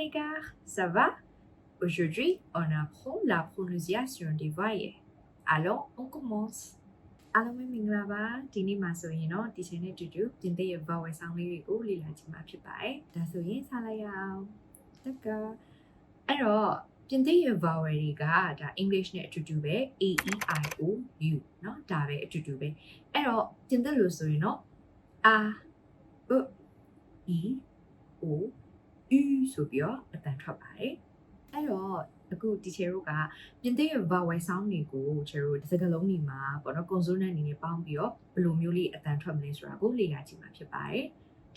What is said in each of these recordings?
les gars, ça va? Aujourd'hui, on apprend la prononciation des voyelles. Alors, on commence. အားလုံးပဲမင်္ဂလာပါဒီနေ့မှာဆိုရင်တော့ဒီချိန်နဲ့တူတူပြင်သစ်ရဲ့ vowel sound လေးတွေကိုလေ့လာကြည့်မှာဖြစ်ပါတယ်ဒါဆိုရင်စလိုက်ရအောင်တက်ကအဲ့တော့ပြင်သစ်ရဲ့ vowel တွေကဒါ English နဲ့အတူတူပဲ A E I O U เนาะဒါပဲအတူတူပဲအဲ့တော့ပြင်သစ်လို့ဆိုရင်တော့ A E I O U ဆိုပြီးတော့အတန်ထွက်ပါတယ်အဲ့တော့အခုဒီချေတို့ကပြင်သစ်ရဲ့ vowel sound တွေကိုချေတို့စကားလုံးတွေမှာပေါ့နော် consonant အနေနဲ့ပေါင်းပြီးတော့ဘယ်လိုမျိုးလေးအတန်ထွက်မလဲဆိုတာကိုလေ့လာကြည့်မှာဖြစ်ပါတယ်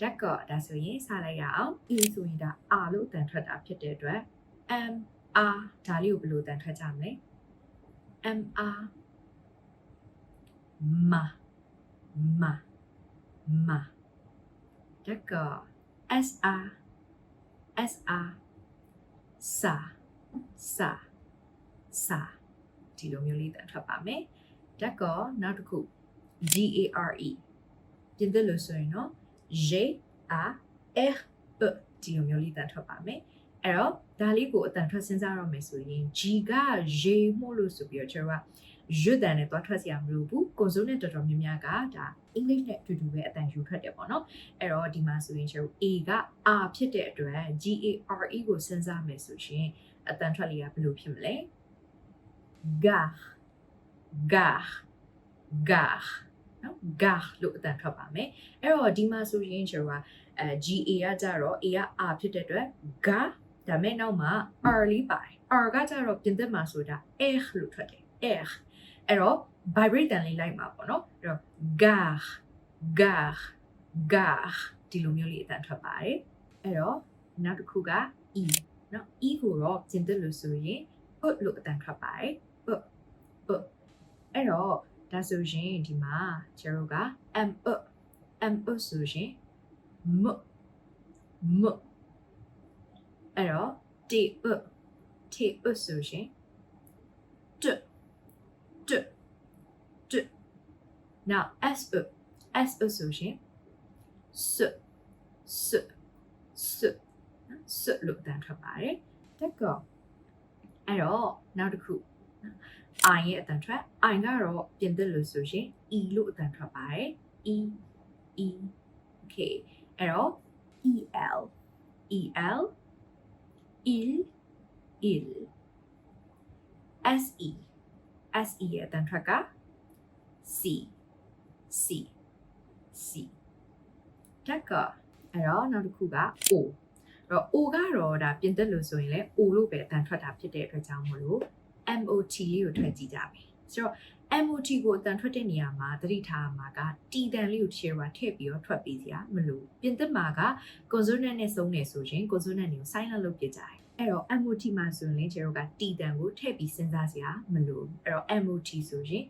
။ဒါဆိုရင်စလိုက်ရအောင် E ဆိုရင်ဒါ R လို့အတန်ထွက်တာဖြစ်တဲ့အတွက် M R ဒါလေးကိုဘယ်လိုအတန်ထွက်ကြမလဲ M R Ma Ma Ma ဒါက S R S R Sa sa sa ဒီလိုမျိုးလေးတန်ထွက်ပါမယ်။ဒါကနောက်တစ်ခု G A R E ပြင်သစ်လို့ဆိုရင်တော့ G A R E ဒီလိုမျိုးလေးတန်ထွက်ပါမယ်။အဲ့တော့ဒါလေးကိုအတန်ထွက်စဉ်းစားရမယ်ဆိုရင် G က J မို့လို့ဆိုပြီးတော့ကျွန်တော်က J တန်နဲ့တွားထွက်စရာမလိုဘူး။ consonant တော်တော်များများကဒါ English နဲ့အတူတူပဲအတန်ယူထွက်တယ်ပေါ့နော်။အဲ့တော့ဒီမှာဆိုရင်ကျွန်တော် A က R ဖြစ်တဲ့အတွက် G A R E ကိုစဉ်းစားမယ်ဆိုရင်အတန်ထွက်လေးကဘယ်လိုဖြစ်မလဲ gare gare gare နော် gare လို့အတန်ထွက်ပါမယ်အဲ့တော့ဒီမှာဆိုရင်ကျွန်တော်ကGA ကကြတော့ A က R ဖြစ်တဲ့အတွက် gare ဒါမဲ့နောက်မှာ R လေးပါတယ် R ကကြတော့ပြင်သစ်မှာဆိုတာ R လို့ထွက်တယ် R အဲ့တော့ vibrate တန်လေးလိုက်မှာပေါ့နော်အဲ့တော့ gare gare gare ဒီလိုမျိုးလေးအတန်ထွက်ပါတယ်အဲ့တော့နောက်တစ်ခုက Eနော် E ကိုတော့ပြင်သစ်လို့ဆိုရင်လို့အတန်ထွက်ပါတယ်အဲ့တော့ဒါဆိုရင်ဒီမှာကျတို့က M ဆိုရင် M အဲ့တော့ T ဆိုရင် T now S ဆိုရင် S လို့တန်ထွက်ပါတယ်တက်ကောအဲ့တော့နောက်တစ်ခု I ရဲ့အတန်ထွက် I ကတော့ပြင်သစ်လို့ဆိုရင် E လို့အတန်ထွက်ပါတယ် E okay အဲ့တော့ EL il SE ရဲ့အတန်ထွက်က C တက်ကောအဲ့တော့နောက်တစ်ခုက O တော့ O ကတော့ဒါပြင်သစ်လို့ဆိုရင်လည်း O လို့ပဲအတန်ထွက်တာဖြစ်တဲ့အတွက်ကြောင့်မလို့ MOT လေးကိုထွက်ကြည့်ကြမယ်ဆိုတော့ MOT ကိုအတန်ထွက်တဲ့နေရာမှာသတိထားမှာက T တန်လေးကို share ထည့်ပြီးတော့ထွက်ပေးစရာမလိုပြင်သစ်မှာက consonant နဲ့ဆုံးနေဆိုရင် consonant တွေကို silent လုပ်ပြကြတယ်အဲ့တော့ MOT မှာဆိုရင်ကျတို့က T တန်ကိုထည့်ပြီးစဉ်းစားစရာမလိုအဲ့တော့ MOT ဆိုရင်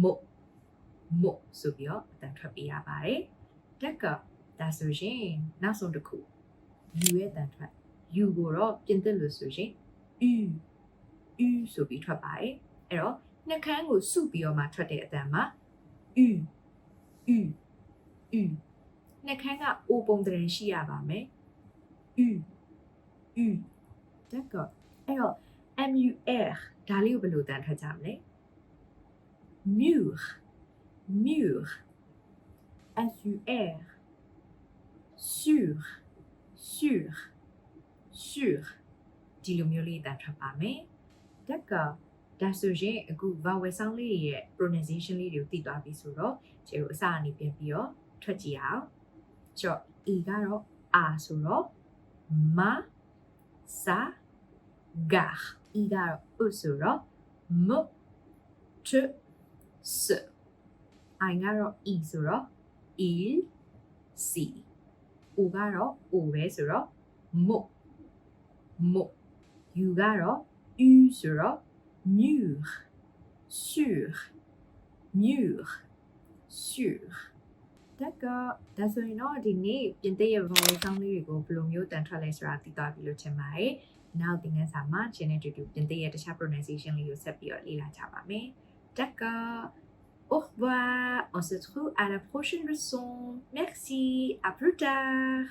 mo ဆိုပြီးတော့အတန်ထွက်ပေးရပါတယ်တက်ကဒါဆိုရင်နောက်ဆုံးတစ်ခု U ရဲ့အတန်ထွက် U ကိုတော့ပြင်သစ်လို့ဆိုရင် U ဆိုပြီးထွက်ပါတယ်အဲ့တော့နှာခမ်းကိုစုပြီးတော့မှထွက်တဲ့အတန်မှာ U နှာခမ်းက O ပုံတရင်ရှိရပါမယ် U တက်ကအဲ့တော့ MUR ဒါလေးကိုဘယ်လိုတန်ထွက်ကြမလဲ mur SUR sur ဒီလိုမျိုးလေးတန်ထွက်ပါမယ်တက်ကဒါဆိုရင်အခု vowel sound လေးတွေရဲ့ pronunciation လေးတွေကိုသိသွားပြီဆိုတော့ကျတို့အစအနေပြန်ပြီးတော့ထွက်ကြည့်အောင်ဆိုတော့ E ကတော့ R ဆိုတော့ ma sa gare E ကတော့ U ဆိုတော့ m t s I ကတော့ E ဆိုတော့ il si O ကတော့ O ပဲဆိုတော့ mo U ကတော့ U ဆိုတော့ mur sur တက်ကောဒါဆိုရင်တော့ဒီနေ့ပြင်သစ်ရဲ့ vowel sound လေးတွေကိုဘယ်လိုမျိုးတန်ထွက်လဲဆိုတာသိသွားပြီလို့ထင်ပါတယ်နောက်သင်ခန်းစာမှာ channel တူပြင်သစ်ရဲ့တခြား pronunciation လေးကိုဆက်ပြီးတော့လေ့လာကြပါမယ်တက်ကော Au revoir, on se retrouve à la prochaine leçon. Merci, à plus tard.